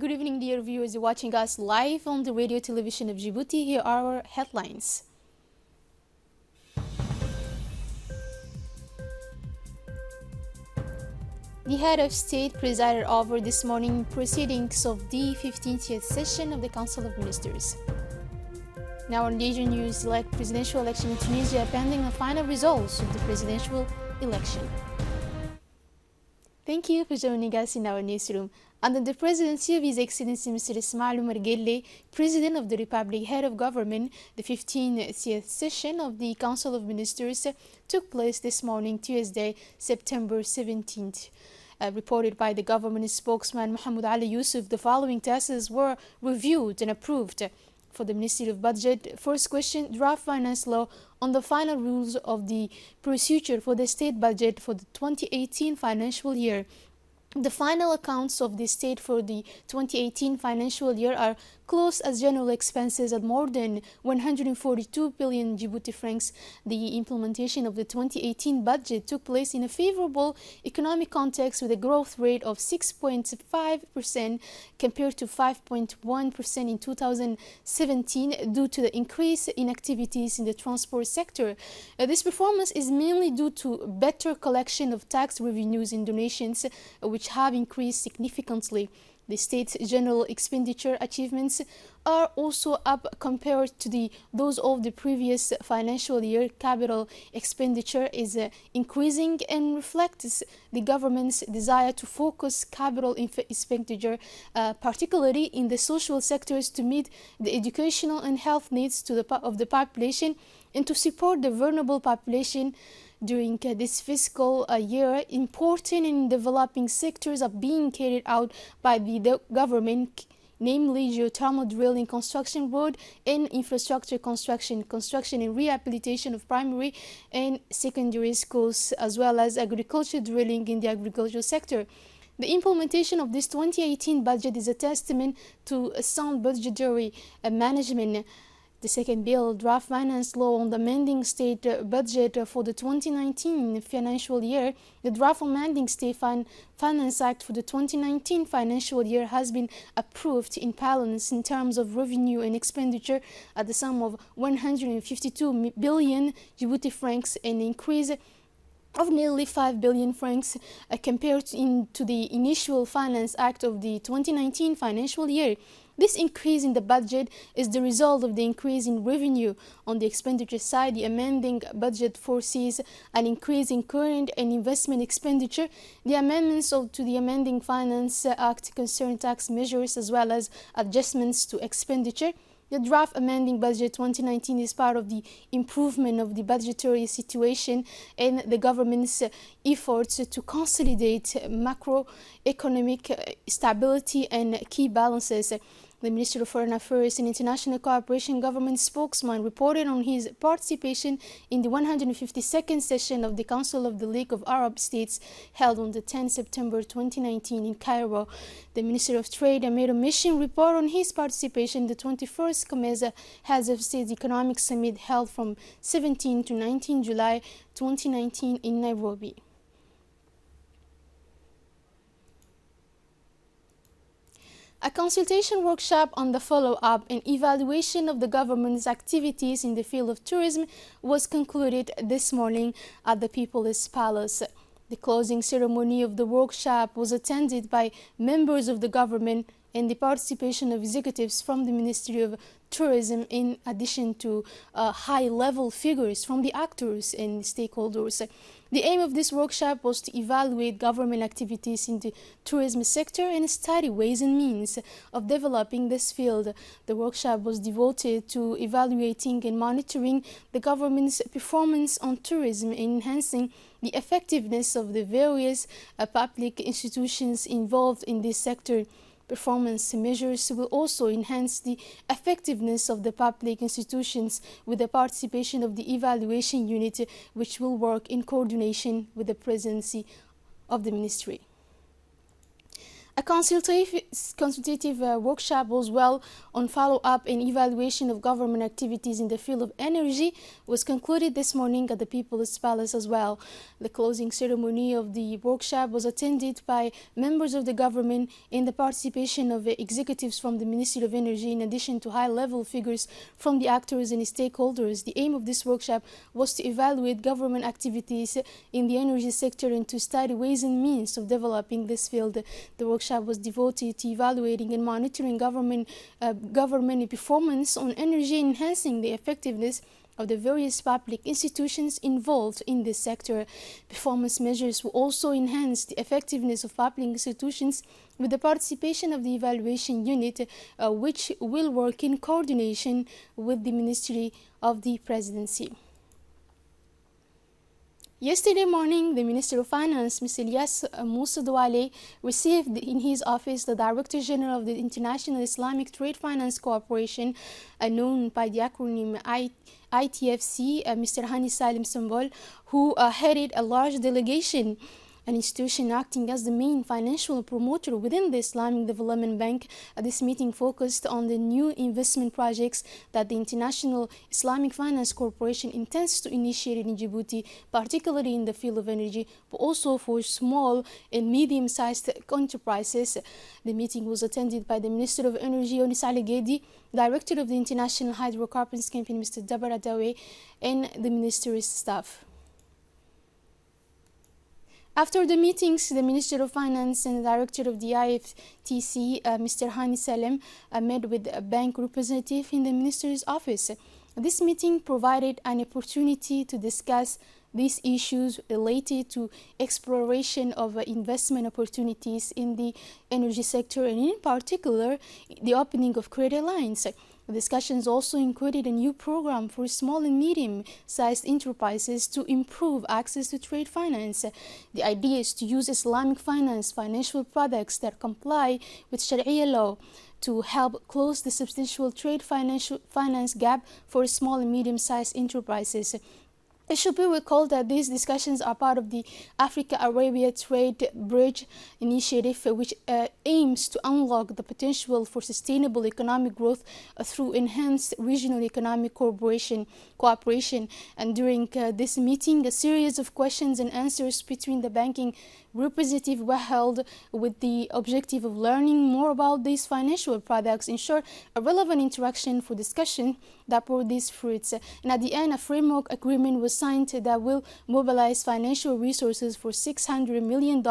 Good evening, dear viewers watching us live on the radio television of Djibouti. Here are our headlines. The head of state presided over this morning proceedings of the 15th session of the Council of Ministers. Now on Leisure News, presidential election in Tunisia pending the final results of the presidential election. Thank you for joining us in our newsroom. Under the presidency of His Excellency Mr. Ismail Omar Guelleh, President of the Republic, Head of Government, the 15th session of the Council of Ministers took place this morning, Tuesday, September 17th. Reported by the government spokesman Mohamed Ali Yusuf, the following tasks were reviewed and approved. For the Ministry of Budget, first question, draft finance law on the final rules of the procedure for the state budget for the 2018 financial year. The final accounts of the state for the 2018 financial year are closed as general expenses at more than 142 billion Djibouti francs. The implementation of the 2018 budget took place in a favorable economic context with a growth rate of 6.5% compared to 5.1% in 2017 due to the increase in activities in the transport sector. This performance is mainly due to better collection of tax revenues and donations, which have increased significantly. The state's general expenditure achievements are also up compared to those of the previous financial year. Capital expenditure is increasing and reflects the government's desire to focus capital expenditure, particularly in the social sectors, to meet the educational and health needs of the population and to support the vulnerable population. During this fiscal year, important and developing sectors are being carried out by the government, namely geothermal drilling, construction, road and infrastructure construction, construction and rehabilitation of primary and secondary schools, as well as agriculture drilling in the agricultural sector. The implementation of this 2018 budget is a testament to a sound budgetary management. The second bill, draft finance law on the amending state budget for the 2019 financial year, the draft amending state finance act for the 2019 financial year has been approved in parliament in terms of revenue and expenditure at the sum of 152 billion Djibouti francs, an increase of nearly 5 billion francs compared to the initial finance act of the 2019 financial year. This increase in the budget is the result of the increase in revenue. On the expenditure side, the amending budget foresees an increase in current and investment expenditure. The amendments to the amending finance act concern tax measures as well as adjustments to expenditure. The draft amending budget 2019 is part of the improvement of the budgetary situation and the government's efforts to consolidate macroeconomic stability and key balances. The Minister of Foreign Affairs and International Cooperation government spokesman reported on his participation in the 152nd session of the Council of the League of Arab States held on the 10th September 2019 in Cairo. The Minister of Trade made a mission report on his participation in the 21st COMESA Heads of State Economic Summit held from 17 to 19 July 2019 in Nairobi. A consultation workshop on the follow-up and evaluation of the government's activities in the field of tourism was concluded this morning at the People's Palace. The closing ceremony of the workshop was attended by members of the government and the participation of executives from the Ministry of Tourism, in addition to high-level figures from the actors and stakeholders. The aim of this workshop was to evaluate government activities in the tourism sector and study ways and means of developing this field. The workshop was devoted to evaluating and monitoring the government's performance on tourism and enhancing the effectiveness of the various public institutions involved in this sector. Performance measures will also enhance the effectiveness of the public institutions with the participation of the evaluation unit, which will work in coordination with the presidency of the ministry. A consultative workshop was well on follow-up and evaluation of government activities in the field of energy was concluded this morning at the People's Palace as well. The closing ceremony of the workshop was attended by members of the government and the participation of executives from the Ministry of Energy in addition to high-level figures from the actors and stakeholders. The aim of this workshop was to evaluate government activities in the energy sector and to study ways and means of developing this field. The workshop was devoted to evaluating and monitoring government performance on energy, enhancing the effectiveness of the various public institutions involved in this sector. Performance measures will also enhance the effectiveness of public institutions with the participation of the evaluation unit, which will work in coordination with the Ministry of the Presidency. Yesterday morning, the Minister of Finance, Mr. Ilyas Moussa Douale, received in his office the Director General of the International Islamic Trade Finance Corporation, known by the acronym ITFC, Mr. Hani Salim Sambol, who headed a large delegation. An institution acting as the main financial promoter within the Islamic Development Bank. This meeting focused on the new investment projects that the International Islamic Finance Corporation intends to initiate in Djibouti, particularly in the field of energy, but also for small and medium-sized enterprises. The meeting was attended by the Minister of Energy, Onis Ali Gedi, Director of the International Hydrocarbons Campaign, Mr. Dabara Dawe, and the Minister's staff. After the meetings, the Minister of Finance and the Director of the IFTC, Mr. Hani Salem, met with a bank representative in the Minister's office. This meeting provided an opportunity to discuss these issues related to exploration of investment opportunities in the energy sector and in particular the opening of credit lines. The discussions also included a new program for small and medium-sized enterprises to improve access to trade finance. The idea is to use Islamic financial products that comply with Sharia law to help close the substantial trade finance gap for small and medium-sized enterprises. It should be recalled that these discussions are part of the Africa-Arabia Trade Bridge initiative, which aims to unlock the potential for sustainable economic growth through enhanced regional economic cooperation. And during this meeting, a series of questions and answers between the banking representative were held with the objective of learning more about these financial products, ensure a relevant interaction for discussion that bore these fruits. And at the end, a framework agreement was signed that will mobilize financial resources for $600 million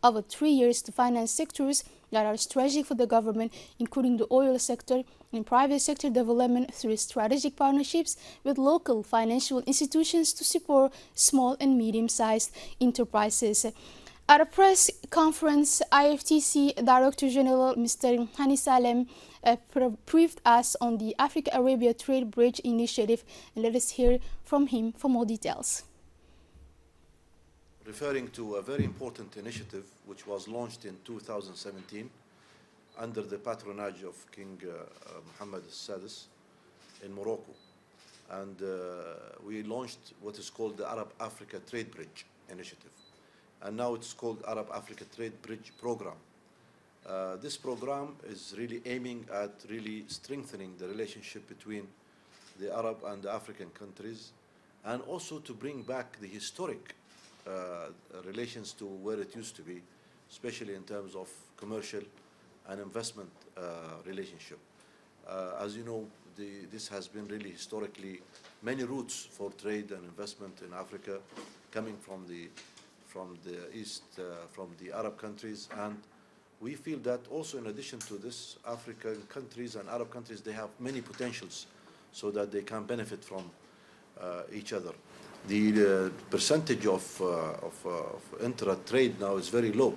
over 3 years to finance sectors that are strategic for the government, including the oil sector and private sector development through strategic partnerships with local financial institutions to support small and medium-sized enterprises. At a press conference, IFTC Director General Mr. Hani Salem briefed us on the Africa-Arabia Trade Bridge initiative, and let us hear from him for more details. Referring to a very important initiative which was launched in 2017 under the patronage of King Mohammed Sadis in Morocco. And we launched what is called the Arab-Africa Trade Bridge initiative. And now it's called Arab-Africa Trade Bridge Program. This program is really aiming at really strengthening the relationship between the Arab and the African countries, and also to bring back the historic relations to where it used to be, especially in terms of commercial and investment relationship. As you know, this has been really historically many routes for trade and investment in Africa coming from the east, from the Arab countries, and we feel that also in addition to this, African countries and Arab countries, they have many potentials so that they can benefit from each other. The percentage of intra-trade now is very low,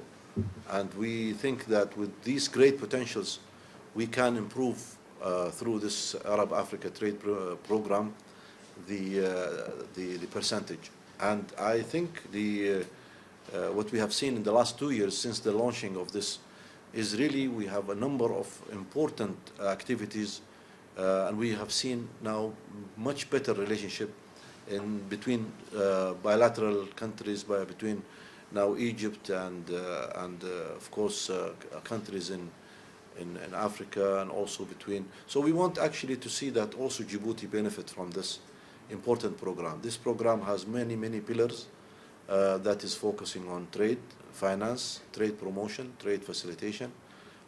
and we think that with these great potentials, we can improve through this Arab-Africa Trade Program the percentage. And I think what we have seen in the last 2 years since the launching of this is really we have a number of important activities, and we have seen now much better relationship in between bilateral countries, between now Egypt and of course countries in Africa and also between. So we want actually to see that also Djibouti benefit from this important program. This program has many pillars that is focusing on trade, finance, trade promotion, trade facilitation.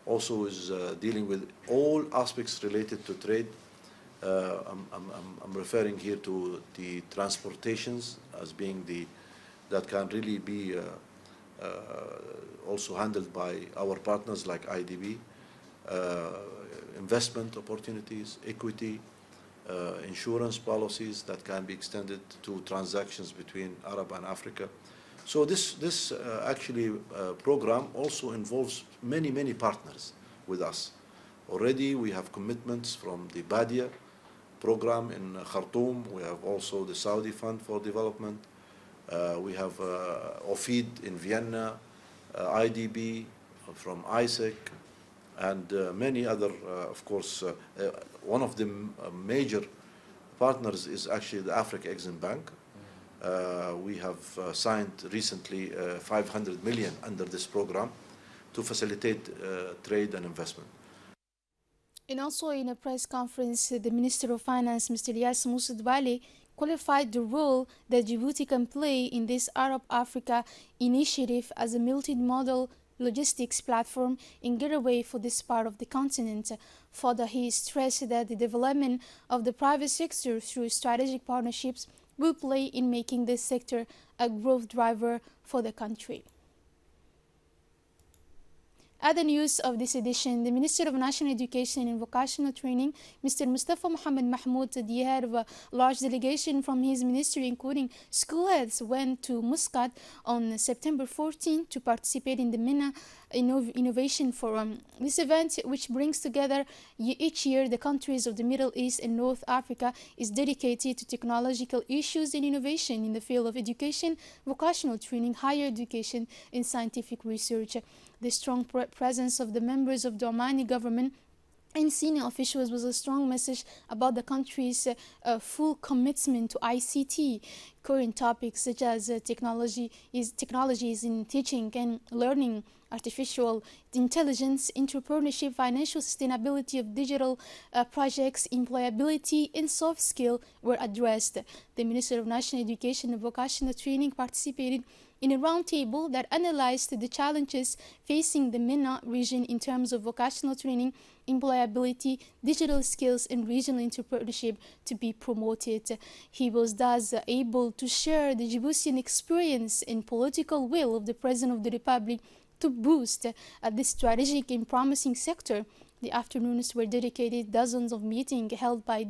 Also is dealing with all aspects related to trade. I'm referring here to the transportations as being that can really be also handled by our partners like IDB, investment opportunities, equity, insurance policies that can be extended to transactions between Arab and Africa. So this actually program also involves many partners with us. Already we have commitments from the Badia program in Khartoum. We have also the Saudi Fund for Development. We have OFID in Vienna, IDB from ISEC, and many other, of course. One of the major partners is actually the Africa Exim Bank. We have signed recently 500 million under this program to facilitate trade and investment. And also in a press conference, the Minister of Finance, Mr. Yas Moussa Dwale, qualified the role that Djibouti can play in this Arab-Africa initiative as a multi-modal logistics platform and getaway for this part of the continent. Further, he stressed that the development of the private sector through strategic partnerships will play in making this sector a growth driver for the country. Other news of this edition, the Minister of National Education and Vocational Training, Mr. Mustafa Mohammed Mahmoud, the head of a large delegation from his ministry, including school heads, went to Muscat on September 14 to participate in the MENA Innovation Forum. This event, which brings together each year the countries of the Middle East and North Africa, is dedicated to technological issues and innovation in the field of education, vocational training, higher education, and scientific research. The strong presence of the members of the Omani government and senior officials was a strong message about the country's full commitment to ICT. Current topics such as technologies in teaching and learning, artificial intelligence, entrepreneurship, financial sustainability of digital projects, employability, and soft skill were addressed. The Minister of National Education and Vocational Training participated in a roundtable that analyzed the challenges facing the MENA region in terms of vocational training, employability, digital skills, and regional entrepreneurship to be promoted. He was thus able to share the Djiboutian experience and political will of the President of the Republic to boost this strategic and promising sector. The afternoons were dedicated dozens of meetings held by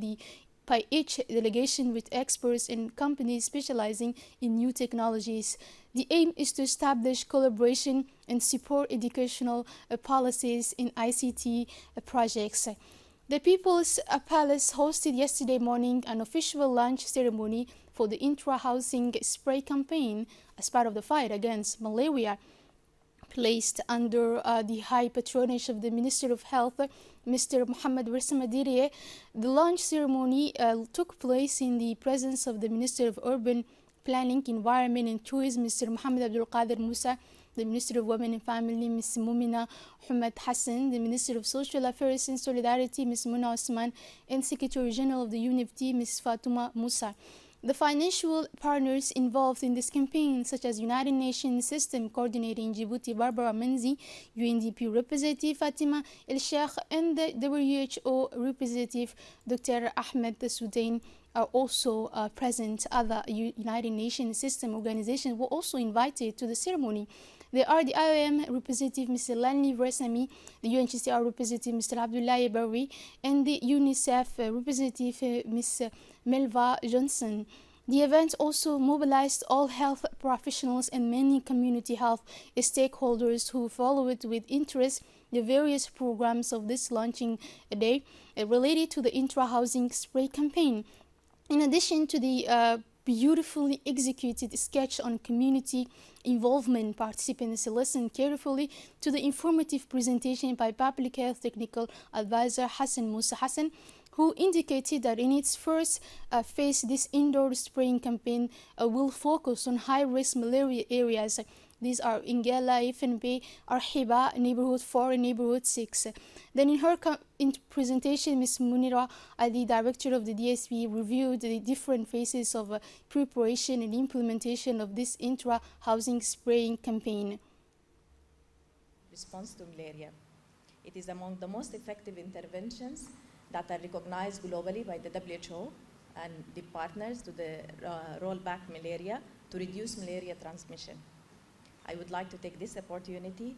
each delegation with experts and companies specializing in new technologies. The aim is to establish collaboration and support educational policies in ICT projects. The People's Palace hosted yesterday morning an official launch ceremony for the intra-housing spray campaign as part of the fight against malaria. Placed under the high patronage of the Minister of Health, Mr. Mohamed Wersamadiriye, the launch ceremony took place in the presence of the Minister of Urban Planning, Environment and Tourism, Mr. Mohamed Abdul Qadir Musa, the Minister of Women and Family, Ms. Mumina Ahmed Hassan, the Minister of Social Affairs and Solidarity, Ms. Muna Osman, and Secretary General of the UNFD, Ms. Fatuma Musa. The financial partners involved in this campaign, such as United Nations System Coordinator in Djibouti, Barbara Menzi, UNDP Representative Fatima El Sheikh, and the WHO Representative Dr. Ahmed Soudain, are also present. Other United Nations System organizations were also invited to the ceremony. They are the IOM representative, Mr. Lanley Versami, the UNHCR representative, Mr. Abdullahi Barri, and the UNICEF representative, Ms. Melva Johnson. The event also mobilized all health professionals and many community health stakeholders who followed with interest the various programs of this launching day related to the intra-housing spray campaign. In addition to the beautifully executed sketch on community involvement, participants listened carefully to the informative presentation by Public Health Technical Advisor Hassan Musa Hassan, who indicated that in its first phase, this indoor spraying campaign will focus on high-risk malaria areas. These are Anglais, FNB, Arhiba, Neighborhood 4 and Neighborhood 6. Then in her presentation, Ms. Munira Ali, Director of the DSP, reviewed the different phases of preparation and implementation of this intra-housing spraying campaign. Response to malaria. It is among the most effective interventions that are recognized globally by the WHO and the partners to the rollback malaria to reduce malaria transmission. I would like to take this opportunity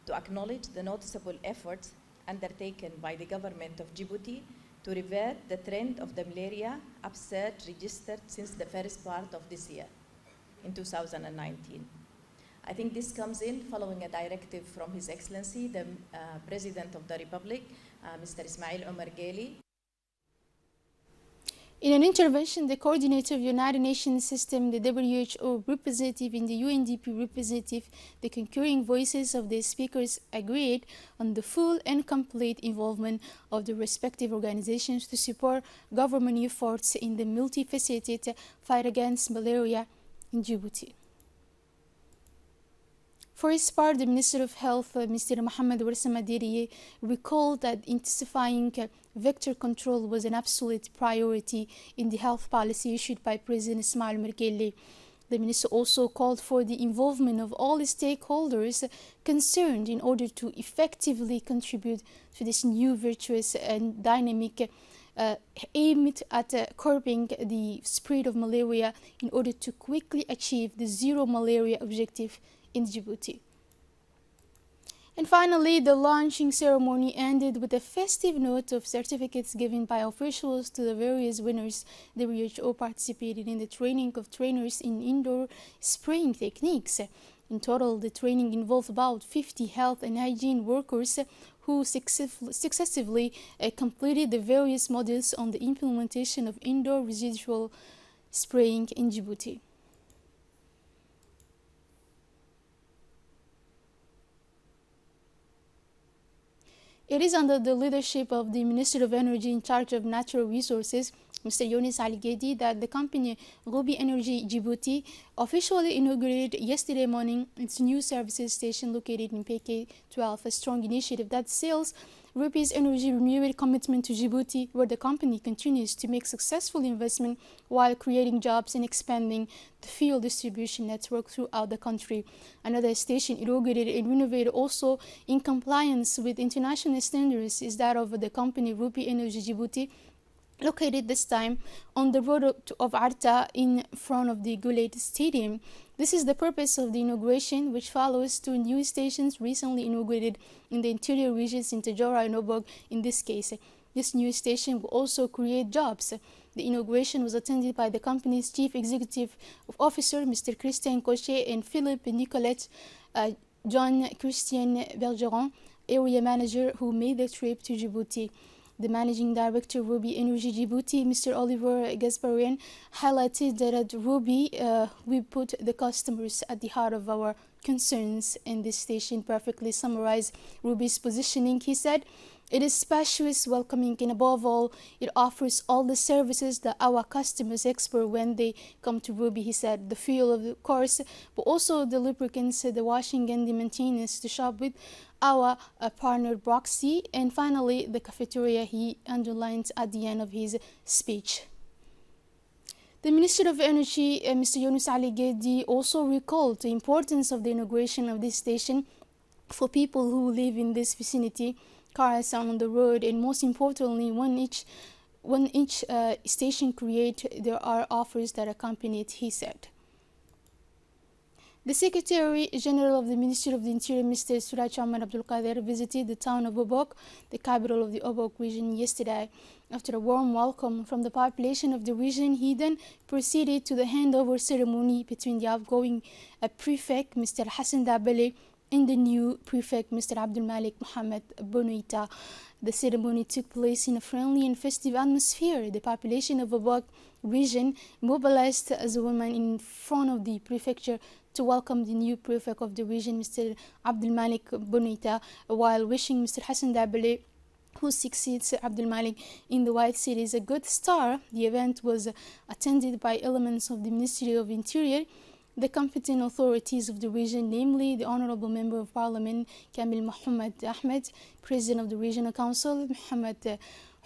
to acknowledge the noticeable efforts undertaken by the government of Djibouti to revert the trend of the malaria upsurge registered since the first part of this year, in 2019. I think this comes in following a directive from His Excellency, the President of the Republic, Mr. Ismail Omar Guelleh. In an intervention, the coordinator of the United Nations system, the WHO representative and the UNDP representative, the concurring voices of the speakers agreed on the full and complete involvement of the respective organizations to support government efforts in the multifaceted fight against malaria in Djibouti. For his part, the Minister of Health, Mr. Mohamed Warsamadiriye, recalled that intensifying vector control was an absolute priority in the health policy issued by President Ismail Omar Guelleh. The minister also called for the involvement of all stakeholders concerned in order to effectively contribute to this new virtuous and dynamic aimed at curbing the spread of malaria in order to quickly achieve the zero malaria objective in Djibouti. And finally, the launching ceremony ended with a festive note of certificates given by officials to the various winners. The WHO participated in the training of trainers in indoor spraying techniques. In total, the training involved about 50 health and hygiene workers who successively completed the various modules on the implementation of indoor residual spraying in Djibouti. It is under the leadership of the Minister of Energy in charge of natural resources, Mr. Younis Ali Gedi, that the company Ruby Energy Djibouti officially inaugurated yesterday morning its new services station located in PK12, a strong initiative that sails Ruby's energy renewed commitment to Djibouti, where the company continues to make successful investment while creating jobs and expanding the fuel distribution network throughout the country. Another station inaugurated and renovated also in compliance with international standards is that of the company Ruby Energy Djibouti, located this time on the road of Arta in front of the Guled Stadium. This is the purpose of the inauguration, which follows two new stations recently inaugurated in the interior regions in Tajora and Obog. In this case, this new station will also create jobs. The inauguration was attended by the company's Chief Executive Officer, Mr. Christian Cochet, and Philippe Nicolette, John Christian Bergeron, area manager who made the trip to Djibouti. The Managing Director of Ruby Energy Djibouti, Mr. Oliver Gasparian, highlighted that at Ruby, we put the customers at the heart of our concerns, and this station perfectly summarized Ruby's positioning. He said, "It is spacious, welcoming, and above all, it offers all the services that our customers expect when they come to Ruby." He said, "The fuel, of course, but also the lubricants, the washing, and the maintenance to shop with our partner Broxy, and finally the cafeteria," he underlined at the end of his speech. The Minister of Energy, Mr. Younis Ali Gedi, also recalled the importance of the inauguration of this station for people who live in this vicinity. Cars are on the road, and most importantly, when each station creates, there are offers that accompany it, he said. The Secretary General of the Ministry of the Interior, Mr. Suraj Omar Abdul Qadir, visited the town of Obok, the capital of the Obok region, yesterday. After a warm welcome from the population of the region, he then proceeded to the handover ceremony between the outgoing prefect, Mr. Hassan Dabele, and the new prefect, Mr. Abdul Malik Mohammed Bonoita. The ceremony took place in a friendly and festive atmosphere. The population of Obok region mobilized as a woman in front of the prefecture to welcome the new prefect of the region, Mr. Abdul Malik Bonoita, while wishing Mr. Hassan Dabele, who succeeds Abdul Malik in the White Cities, a good start. The event was attended by elements of the Ministry of Interior, the competent authorities of the region, namely the Honorable Member of Parliament Kamil Mohammed Ahmed, President of the Regional Council Muhammad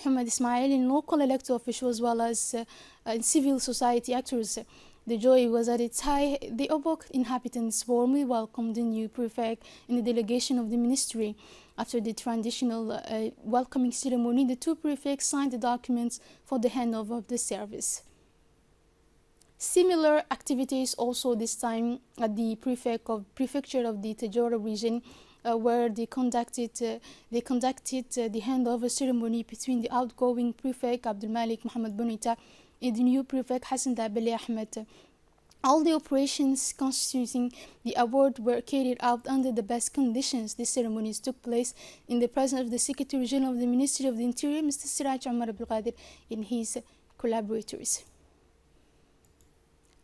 Ismail, and local elected officials as well as civil society actors. The joy was at its height. The Obok inhabitants warmly welcomed the new prefect and the delegation of the ministry. After the traditional welcoming ceremony, the two prefects signed the documents for the handover of the service. Similar activities also this time at the prefecture of the Tadjoura region, where they conducted the handover ceremony between the outgoing prefect Abdul Malik Mohammed Bonita and the new prefect Hassan Dabeli Ahmed. All the operations constituting the award were carried out under the best conditions. The ceremonies took place in the presence of the Secretary General of the Ministry of the Interior, Mr. Siraj Omar Abdul Qadir, and his collaborators.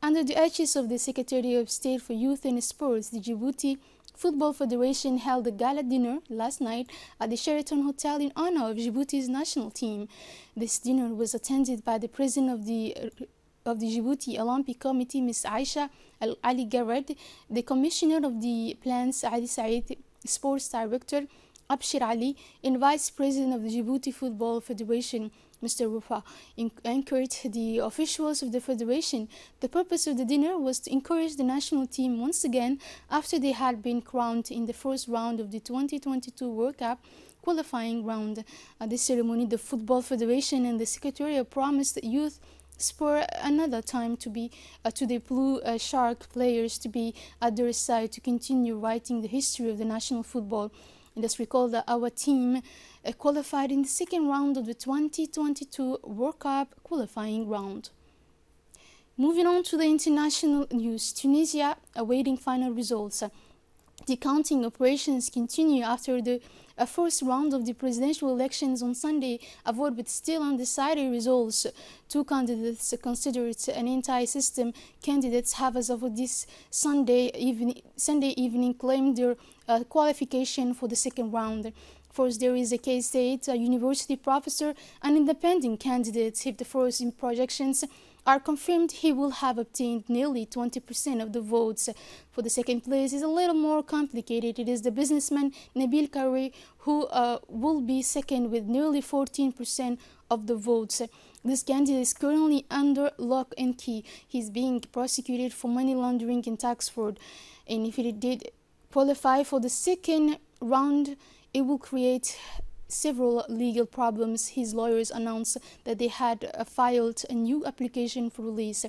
Under the aegis of the Secretary of State for Youth and Sports, the Djibouti Football Federation held a gala dinner last night at the Sheraton Hotel in honor of Djibouti's national team. This dinner was attended by the President of the Djibouti Olympic Committee, Ms. Aisha Ali Garad, the Commissioner of the Plans, Ali Said, Sports Director, Abshir Ali, and Vice President of the Djibouti Football Federation, Mr. Rufa, anchored the officials of the Federation. The purpose of the dinner was to encourage the national team once again after they had been crowned in the first round of the 2022 World Cup qualifying round. At the ceremony, the Football Federation and the Secretariat promised youth spur another time to the Blue Shark players to be at their side to continue writing the history of the national football. And let's recall that our team qualified in the second round of the 2022 World Cup qualifying round. Moving on to the international news, Tunisia awaiting final results. The counting operations continue after the first round of the presidential elections on Sunday, a vote with still undecided results. Two candidates considered an anti-system candidates have, as of this Sunday evening, claimed their qualification for the second round. First, there is a K-State university professor, an independent candidate. If the first projections are confirmed, he will have obtained nearly 20% of the votes. For the second place is a little more complicated. It is the businessman Nabil Karoui who will be second with nearly 14% of the votes. This candidate is currently under lock and key. He's being prosecuted for money laundering and tax fraud. And if he did qualify for the second round, it will create several legal problems. His lawyers announced that they had filed a new application for release.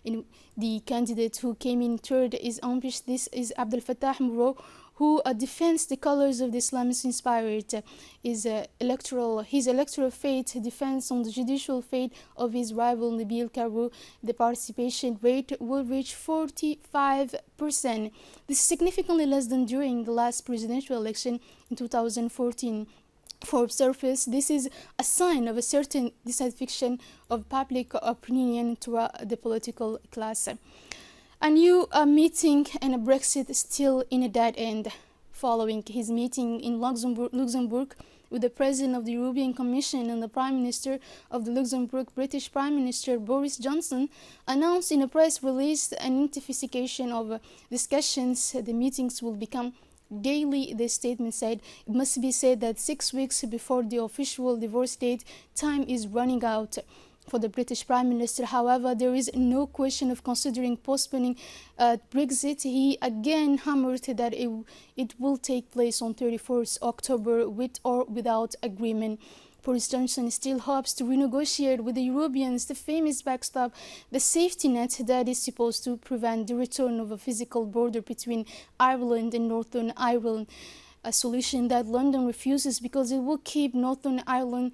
And the candidate who came in third is ambushed. This is Abdel Fattah Mouro, who defends the colors of the Islamist-inspired. His electoral fate defense on the judicial fate of his rival Nabil Karoui. The participation rate will reach 45%. This is significantly less than during the last presidential election in 2014. For observers, this is a sign of a certain dissatisfaction of public opinion to the political class. A new meeting and a Brexit still in a dead end. Following his meeting in Luxembourg with the President of the European Commission and the Prime Minister of the Luxembourg, British Prime Minister Boris Johnson announced in a press release an intensification of discussions. The meetings will become daily, the statement said. It must be said that 6 weeks before the official divorce date, time is running out. For the British Prime Minister, however, there is no question of considering postponing Brexit. He again hammered that it will take place on 31st October with or without agreement. Boris Johnson still hopes to renegotiate with the Europeans the famous backstop, the safety net that is supposed to prevent the return of a physical border between Ireland and Northern Ireland, a solution that London refuses because it will keep Northern Ireland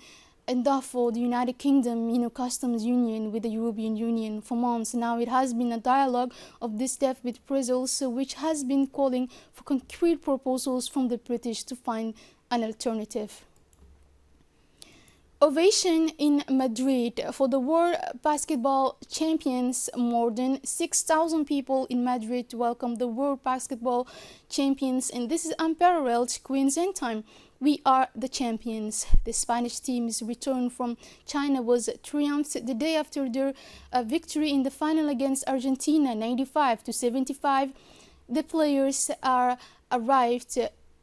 and therefore the United Kingdom in a customs union with the European Union. For months now, it has been a dialogue of this depth with Brussels, which has been calling for concrete proposals from the British to find an alternative. Ovation in Madrid for the World Basketball Champions. More than 6,000 people in Madrid welcomed the World Basketball Champions, and this is unparalleled Queensland time. We are the champions. The Spanish team's return from China was triumphed the day after their victory in the final against Argentina, 95-75. The players arrived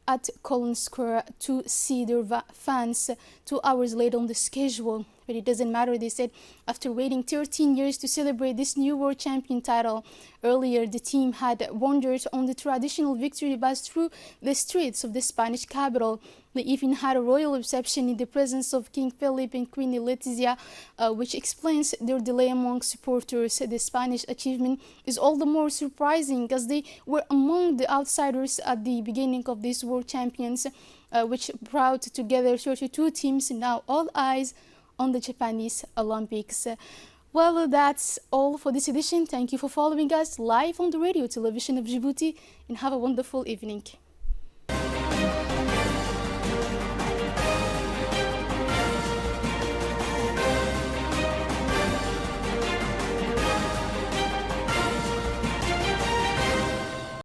at Collins Square to see their fans 2 hours late on the schedule. But it doesn't matter, they said, after waiting 13 years to celebrate this new world champion title. Earlier, the team had wandered on the traditional victory bus through the streets of the Spanish capital. They even had a royal reception in the presence of King Philip and Queen Letizia, which explains their delay among supporters. The Spanish achievement is all the more surprising as they were among the outsiders at the beginning of these World Champions, which brought together 32 teams. Now all eyes on the Japanese Olympics. Well, that's all for this edition. Thank you for following us live on the radio television of Djibouti, and have a wonderful evening.